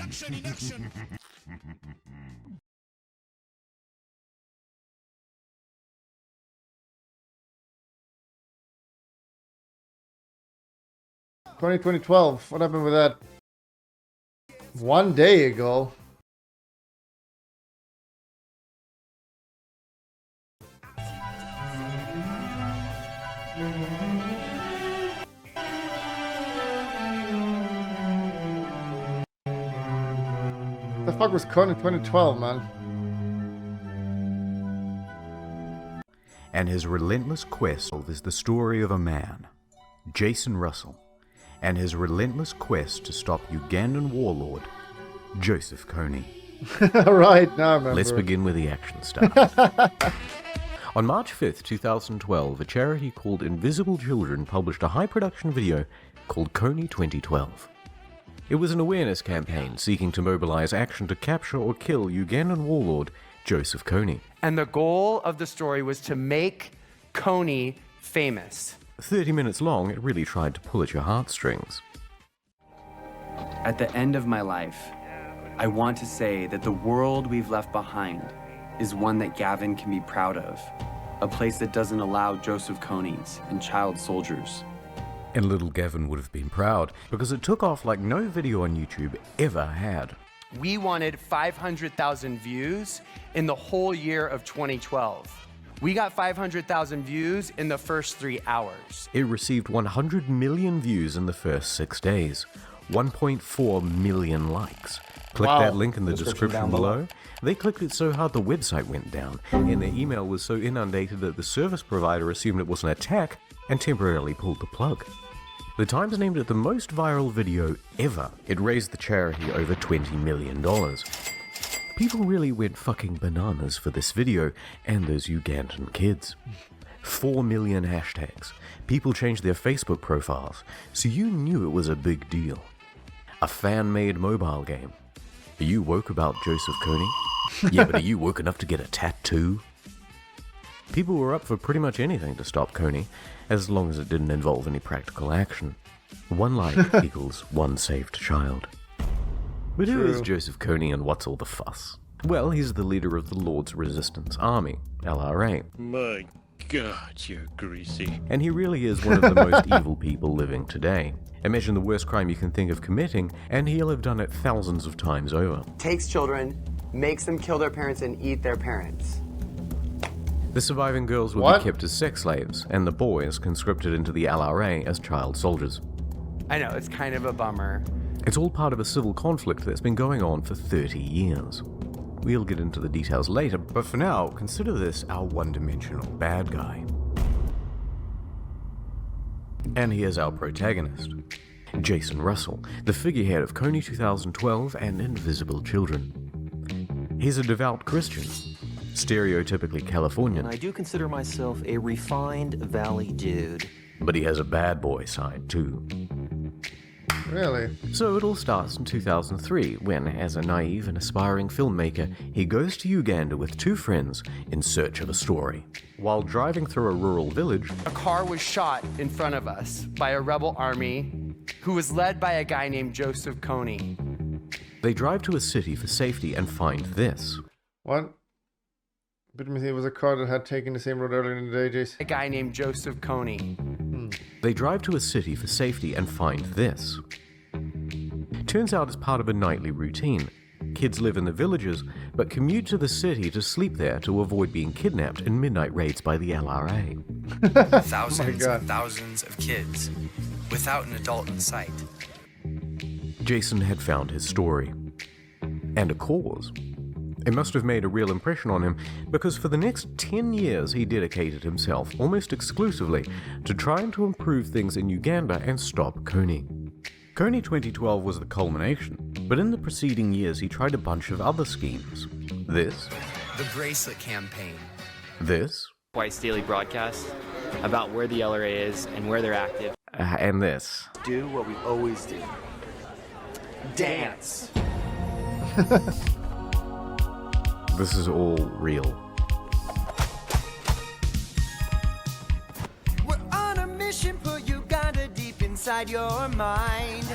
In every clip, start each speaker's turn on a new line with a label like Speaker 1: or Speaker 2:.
Speaker 1: action.
Speaker 2: 2012. What happened with that? 1 day ago. The fuck was Kony 2012, man?
Speaker 3: And his relentless quest is the story of a man, Jason Russell, and his relentless quest to stop Ugandan warlord, Joseph Kony.
Speaker 2: Right, now I remember.
Speaker 3: Let's begin with the action start. On March 5th, 2012, a charity called Invisible Children published a high-production video called Kony 2012. It was an awareness campaign seeking to mobilize action to capture or kill Ugandan warlord Joseph Kony.
Speaker 4: And the goal of the story was to make Kony famous.
Speaker 3: 30 minutes long, it really tried to pull at your heartstrings.
Speaker 4: At the end of my life, I want to say that the world we've left behind is one that Gavin can be proud of. A place that doesn't allow Joseph Konys and child soldiers.
Speaker 3: And little Gavin would have been proud, because it took off like no video on YouTube ever had.
Speaker 4: We wanted 500,000 views in the whole year of 2012. We got 500,000 views in the first 3 hours.
Speaker 3: It received 100 million views in the first 6 days, 1.4 million likes. Click that link in the description below. They clicked it so hard the website went down, and their email was so inundated that the service provider assumed it was an attack and temporarily pulled the plug. The Times named it the most viral video ever. It raised the charity over $20 million. People really went fucking bananas for this video and those Ugandan kids. 4 million hashtags. People changed their Facebook profiles, so you knew it was a big deal. A fan-made mobile game. Are you woke about Joseph Kony? Yeah, but are you woke enough to get a tattoo? People were up for pretty much anything to stop Kony, as long as it didn't involve any practical action. One life equals one saved child. But who is Joseph Kony and what's all the fuss? Well, he's the leader of the Lord's Resistance Army, LRA.
Speaker 5: My God, you're greasy.
Speaker 3: And he really is one of the most evil people living today. Imagine the worst crime you can think of committing, and he'll have done it thousands of times over.
Speaker 4: Takes children, makes them kill their parents and eat their parents.
Speaker 3: The surviving girls will be kept as sex slaves, and the boys conscripted into the LRA as child soldiers.
Speaker 4: I know, it's kind of a bummer.
Speaker 3: It's all part of a civil conflict that's been going on for 30 years. We'll get into the details later, but for now, consider this our one-dimensional bad guy. And here's our protagonist, Jason Russell, the figurehead of Kony 2012 and Invisible Children. He's a devout Christian, stereotypically Californian.
Speaker 6: I do consider myself a refined valley dude.
Speaker 3: But he has a bad boy side too.
Speaker 2: Really?
Speaker 3: So it all starts in 2003 when, as a naive and aspiring filmmaker, he goes to Uganda with 2 friends in search of a story. While driving through a rural village,
Speaker 4: A car was shot in front of us by a rebel army who was led by a guy named Joseph Kony.
Speaker 3: they drive to a city for safety and find this.
Speaker 2: What? But it was a car that had taken the same road earlier in the day, Jace.
Speaker 4: A guy named Joseph Kony.
Speaker 3: They drive to a city for safety and find this. Turns out it's part of a nightly routine. Kids live in the villages, but commute to the city to sleep there to avoid being kidnapped in midnight raids by the LRA.
Speaker 7: Thousands and thousands of kids, without an adult in sight.
Speaker 3: Jason had found his story. And a cause. It must have made a real impression on him, because for the next 10 years he dedicated himself, almost exclusively, to trying to improve things in Uganda and stop Kony. Kony 2012 was the culmination, but in the preceding years he tried a bunch of other schemes. This.
Speaker 7: The Bracelet Campaign.
Speaker 3: This.
Speaker 8: Twice daily broadcast about where the LRA is and where they're active.
Speaker 3: And this.
Speaker 6: Do what we always do. Dance.
Speaker 3: This is all real.
Speaker 9: We're on a mission, put Uganda deep inside your mind.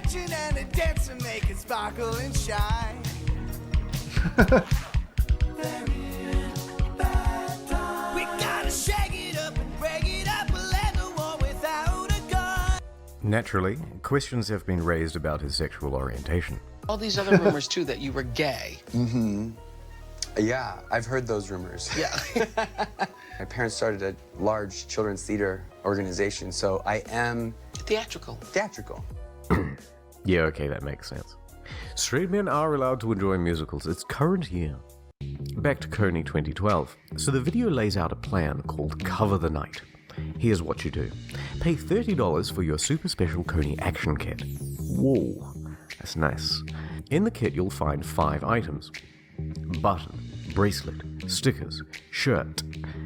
Speaker 9: action and a dance to make it sparkle and shine. We gotta shake it up and break it up and let the war without a gun.
Speaker 3: Naturally, questions have been raised about his sexual orientation.
Speaker 1: All these other rumors, too, that you were gay.
Speaker 4: Mm-hmm. Yeah, I've heard those rumors.
Speaker 1: Yeah.
Speaker 4: My parents started a large children's theater organization, so I am...
Speaker 1: Theatrical.
Speaker 4: Theatrical.
Speaker 3: Yeah, okay, that makes sense. Straight men are allowed to enjoy musicals its current year. Back to Kony 2012. So the video lays out a plan called Cover the Night. Here's what you do. Pay $30 for your super special Kony action kit. Whoa, that's nice. In the kit you'll find 5 items. Button, bracelet, stickers, shirt,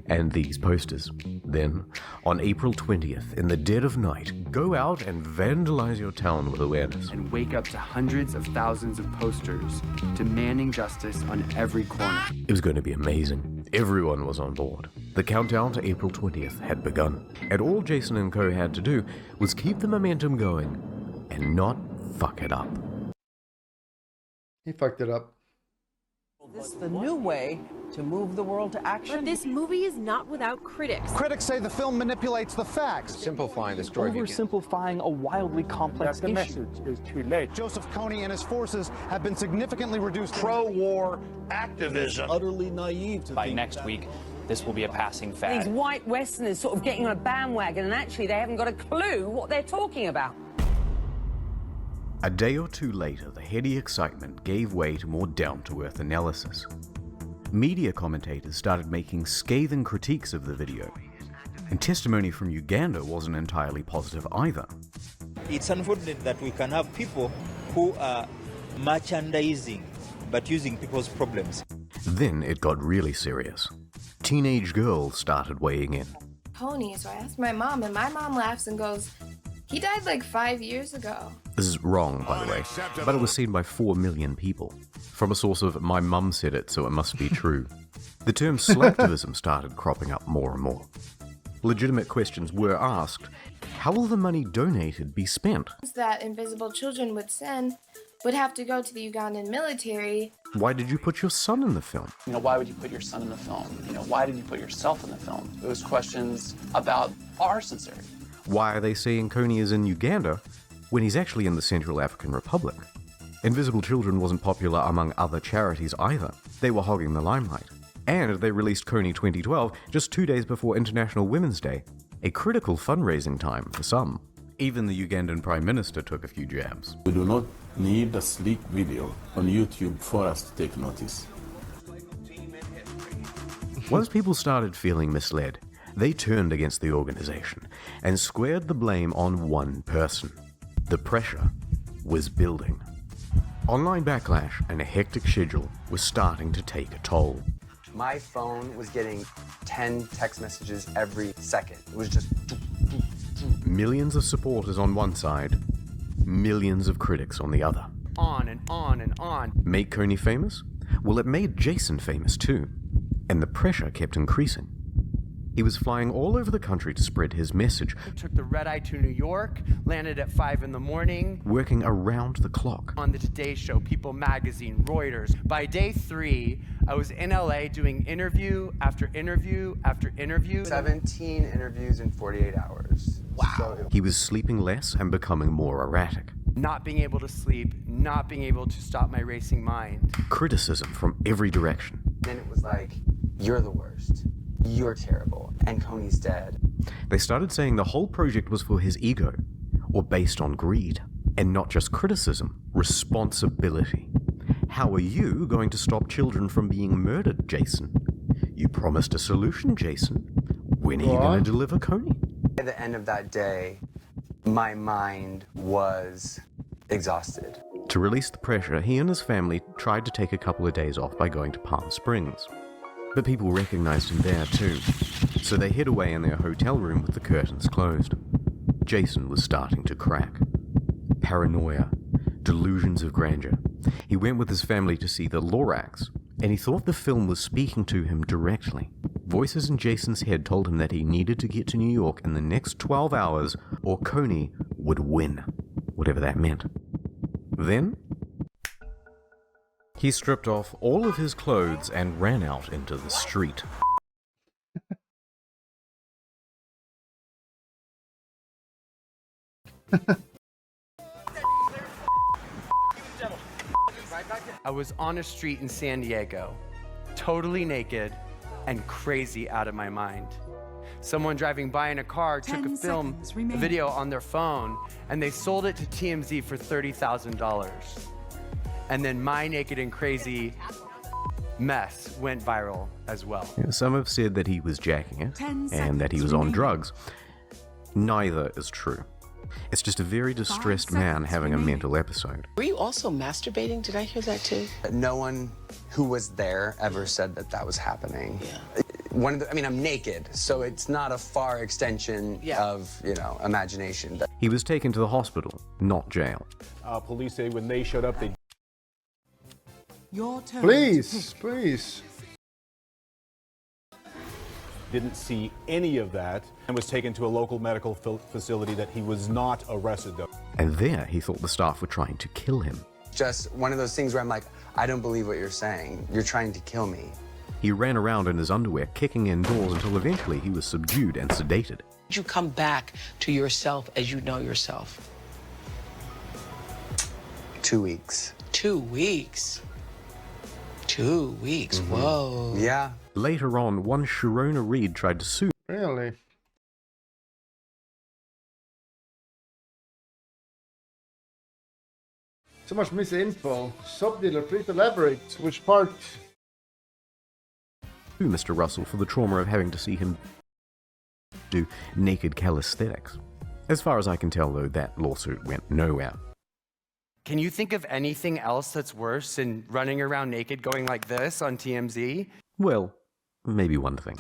Speaker 3: and these posters. Then, on April 20th, in the dead of night, go out and vandalize your town with awareness.
Speaker 4: And wake up to hundreds of thousands of posters demanding justice on every corner.
Speaker 3: It was going to be amazing. Everyone was on board. The countdown to April 20th had begun, and all Jason and co had to do was keep the momentum going and not fuck it up.
Speaker 2: He fucked it up.
Speaker 10: This is the new way to move the world to action.
Speaker 11: But this movie is not without critics.
Speaker 12: Critics say the film manipulates the facts.
Speaker 13: Simplifying the story.
Speaker 12: Oversimplifying a wildly complex issue.
Speaker 13: The message is too late.
Speaker 12: Joseph Kony and his forces have been significantly reduced.
Speaker 13: Pro-war activism.
Speaker 14: Utterly naive to
Speaker 15: By next week, this will be a passing fad.
Speaker 10: These white Westerners sort of getting on a bandwagon, and actually they haven't got a clue what they're talking about.
Speaker 3: A day or two later, the heady excitement gave way to more down-to-earth analysis. Media commentators started making scathing critiques of the video, and testimony from Uganda wasn't entirely positive either.
Speaker 16: It's unfortunate that we can have people who are merchandising, but using people's problems.
Speaker 3: Then it got really serious. Teenage girls started weighing in.
Speaker 17: Kony, so I asked my mom, and my mom laughs and goes, "He died like 5 years ago."
Speaker 3: This is wrong, by the way, but it was seen by 4 million people. From a source of "my mum said it, so it must be true." The term slacktivism started cropping up more and more. Legitimate questions were asked. How will the money donated be spent?
Speaker 17: That Invisible Children would send would have to go to the Ugandan military.
Speaker 3: Why did you put your son in the film?
Speaker 1: You know, why would you put your son in the film? You know, why did you put yourself in the film? Those questions about our sincerity.
Speaker 3: Why are they saying Kony is in Uganda when he's actually in the Central African Republic? Invisible Children wasn't popular among other charities either. They were hogging the limelight. And they released Kony 2012 just 2 days before International Women's Day, a critical fundraising time for some. Even the Ugandan Prime Minister took a few jabs.
Speaker 14: We do not need a sleek video on YouTube for us to take notice.
Speaker 3: Once people started feeling misled, they turned against the organization and squared the blame on one person. The pressure was building. Online backlash and a hectic schedule was starting to take a toll.
Speaker 4: My phone was getting 10 text messages every second. It was just...
Speaker 3: Millions of supporters on one side, millions of critics on the other.
Speaker 4: On and on and on.
Speaker 3: Make Kony famous? Well, it made Jason famous too. And the pressure kept increasing. He was flying all over the country to spread his message.
Speaker 4: Took the red eye to New York, landed at 5 in the morning.
Speaker 3: Working around the clock.
Speaker 4: On the Today Show, People Magazine, Reuters. By day 3, I was in LA doing interview after interview after interview. 17 interviews in 48 hours.
Speaker 3: Wow. So he was sleeping less and becoming more erratic.
Speaker 4: Not being able to sleep, not being able to stop my racing mind.
Speaker 3: Criticism from every direction.
Speaker 4: Then it was like, you're the worst. You're terrible, and Kony's dead.
Speaker 3: They started saying the whole project was for his ego, or based on greed, and not just criticism, responsibility. How are you going to stop children from being murdered, Jason? You promised a solution, Jason. When are you going to deliver Kony?
Speaker 4: At the end of that day, my mind was exhausted.
Speaker 3: To release the pressure, he and his family tried to take a couple of days off by going to Palm Springs. But people recognized him there too, so they hid away in their hotel room with the curtains closed. Jason was starting to crack. Paranoia, delusions of grandeur. He went with his family to see the Lorax, and he thought the film was speaking to him directly. Voices in Jason's head told him that he needed to get to New York in the next 12 hours or Kony would win, whatever that meant. Then, he stripped off all of his clothes and ran out into the street.
Speaker 4: I was on a street in San Diego, totally naked and crazy out of my mind. Someone driving by in a car took a video on their phone, and they sold it to TMZ for $30,000. And then my naked and crazy mess went viral as well.
Speaker 3: Some have said that he was jacking it and that he was on drugs. Neither is true. It's just a very distressed man having a mental episode.
Speaker 18: Were you also masturbating? Did I hear that too?
Speaker 19: No one who was there ever said that that was happening.
Speaker 18: Yeah.
Speaker 19: I mean, I'm naked, so it's not a far extension of, imagination.
Speaker 3: He was taken to the hospital, not jail.
Speaker 13: Police say when they showed up, they...
Speaker 2: Your turn. Please.
Speaker 13: didn't see any of that and was taken to a local medical facility that he was not arrested though.
Speaker 3: And there he thought the staff were trying to kill him.
Speaker 19: Just one of those things where I'm like, I don't believe what you're saying. You're trying to kill me.
Speaker 3: He ran around in his underwear, kicking in doors until eventually he was subdued and sedated.
Speaker 18: Did you come back to yourself as you know yourself?
Speaker 19: 2 weeks.
Speaker 18: 2 weeks? 2 weeks, whoa.
Speaker 19: Yeah.
Speaker 3: Later on, one Sharona Reed tried to sue.
Speaker 2: Really? So much misinfo. Subdealer, please elaborate. Which part?
Speaker 3: Mr. Russell for the trauma of having to see him do naked calisthenics. As far as I can tell, though, that lawsuit went nowhere.
Speaker 4: Can you think of anything else that's worse than running around naked going like this on TMZ?
Speaker 3: Well, maybe one thing.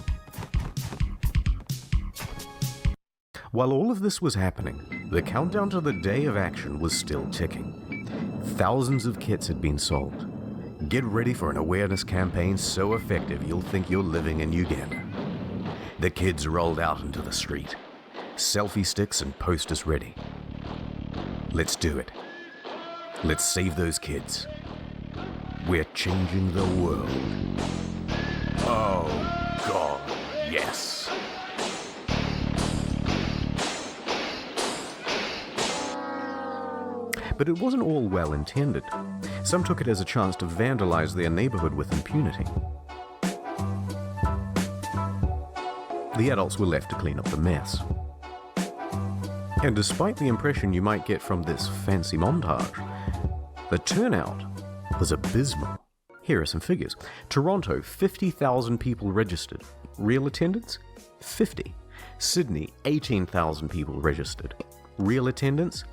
Speaker 3: While all of this was happening, the countdown to the day of action was still ticking. Thousands of kits had been sold. Get ready for an awareness campaign so effective you'll think you're living in Uganda. The kids rolled out into the street. Selfie sticks and posters ready. Let's do it. Let's save those kids. We're changing the world. Oh, God, yes. But it wasn't all well intended. Some took it as a chance to vandalize their neighborhood with impunity. The adults were left to clean up the mess. And despite the impression you might get from this fancy montage, the turnout was abysmal. Here are some figures. Toronto, 50,000 people registered. Real attendance? 50. Sydney, 18,000 people registered. Real attendance?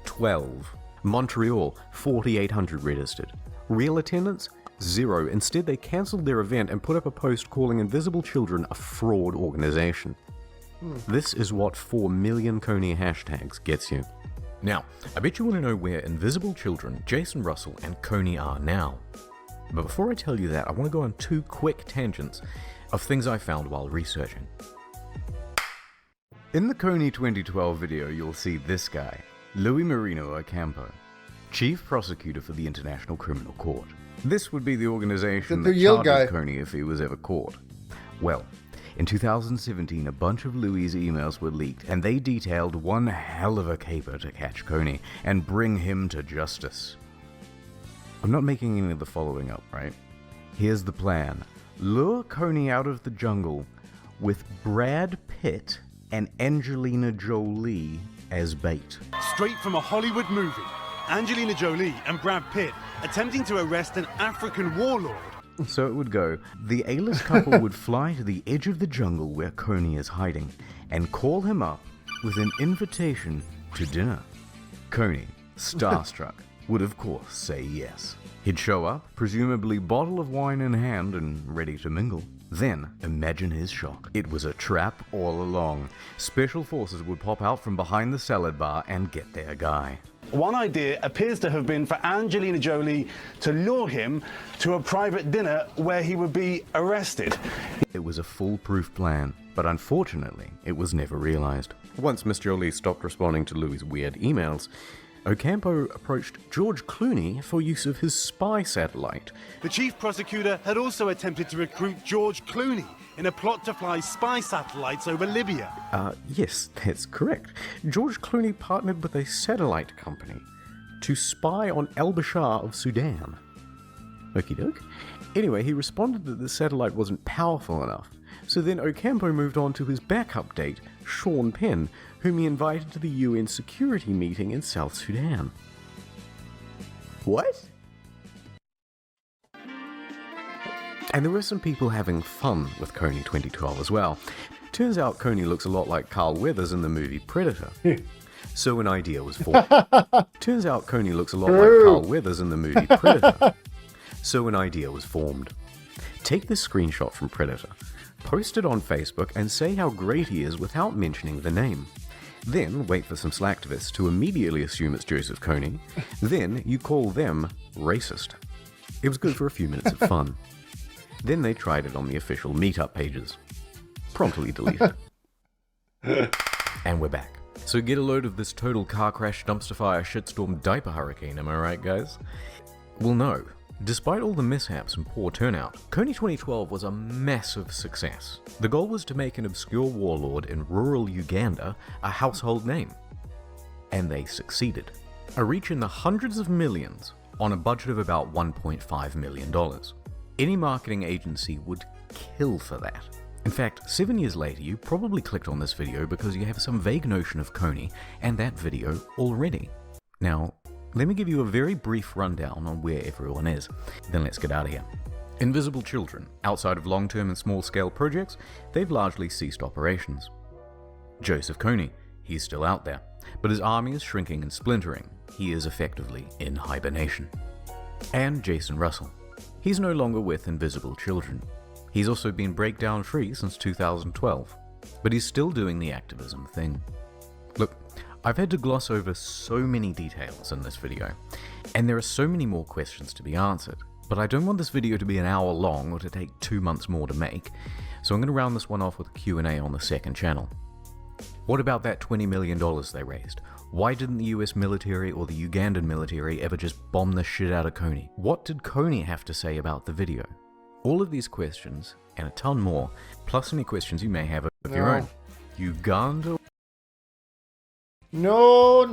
Speaker 3: 12. Montreal, 4,800 registered. Real attendance? 0. Instead, they cancelled their event and put up a post calling Invisible Children a fraud organization. This is what 4 million Kony hashtags gets you. Now, I bet you want to know where Invisible Children, Jason Russell, and Kony are now. But before I tell you that, I want to go on 2 quick tangents of things I found while researching. In the Kony 2012 video, you'll see this guy, Louis Marino Ocampo, Chief Prosecutor for the International Criminal Court. This would be the organization that charges Kony if he was ever caught. Well, in 2017, a bunch of Louis' emails were leaked, and they detailed one hell of a caper to catch Kony and bring him to justice. I'm not making any of the following up, right? Here's the plan. Lure Kony out of the jungle with Brad Pitt and Angelina Jolie as bait.
Speaker 20: Straight from a Hollywood movie, Angelina Jolie and Brad Pitt attempting to arrest an African warlord.
Speaker 3: So it would go, the A-list couple would fly to the edge of the jungle where Kony is hiding and call him up with an invitation to dinner. Kony, starstruck, would of course say yes. He'd show up, presumably bottle of wine in hand and ready to mingle. Then, imagine his shock. It was a trap all along. Special forces would pop out from behind the salad bar and get their guy.
Speaker 20: One idea appears to have been for Angelina Jolie to lure him to a private dinner where he would be arrested.
Speaker 3: It was a foolproof plan, but unfortunately, it was never realized. Once Miss Jolie stopped responding to Louis' weird emails, Ocampo approached George Clooney for use of his spy satellite.
Speaker 20: The chief prosecutor had also attempted to recruit George Clooney in a plot to fly spy satellites over Libya.
Speaker 3: Yes, that's correct. George Clooney partnered with a satellite company to spy on al-Bashir of Sudan. Okie doke. Anyway, he responded that the satellite wasn't powerful enough. So then Ocampo moved on to his backup date, Sean Penn, whom he invited to the UN security meeting in South Sudan. What? And there were some people having fun with Kony 2012 as well. Turns out Kony looks a lot like Carl Weathers in the movie Predator. So an idea was formed. Turns out Kony looks a lot like Carl Weathers in the movie Predator. So an idea was formed. Take this screenshot from Predator, post it on Facebook, and say how great he is without mentioning the name. Then wait for some slacktivists to immediately assume it's Joseph Kony. Then you call them racist. It was good for a few minutes of fun. Then they tried it on the official meetup pages. Promptly deleted. And we're back. So get a load of this total car crash, dumpster fire, shitstorm, diaper hurricane, am I right, guys? Well, no. Despite all the mishaps and poor turnout, Kony 2012 was a massive success. The goal was to make an obscure warlord in rural Uganda a household name. And they succeeded. A reach in the hundreds of millions on a budget of about $1.5 million. Any marketing agency would kill for that. In fact, 7 years later, you probably clicked on this video because you have some vague notion of Kony and that video already. Now, let me give you a very brief rundown on where everyone is, then let's get out of here. Invisible Children. Outside of long-term and small-scale projects, they've largely ceased operations. Joseph Kony. He's still out there, but his army is shrinking and splintering. He is effectively in hibernation. And Jason Russell. He's no longer with Invisible Children. He's also been breakdown free since 2012, but he's still doing the activism thing. Look, I've had to gloss over so many details in this video, and there are so many more questions to be answered, but I don't want this video to be an hour long or to take 2 months more to make, so I'm going to round this one off with a Q&A on the second channel. What about that $20 million they raised? Why didn't the US military or the Ugandan military ever just bomb the shit out of Kony? What did Kony have to say about the video? All of these questions, and a ton more, plus any questions you may have of your own. Uganda?
Speaker 2: No.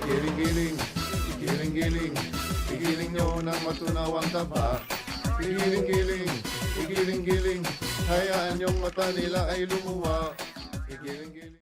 Speaker 2: Giling-giling, giling-giling, igiling nyo ng matunawang taba. Giling-giling, igiling-giling, hayaan yung mata nila ay lumuwa. Giling-giling.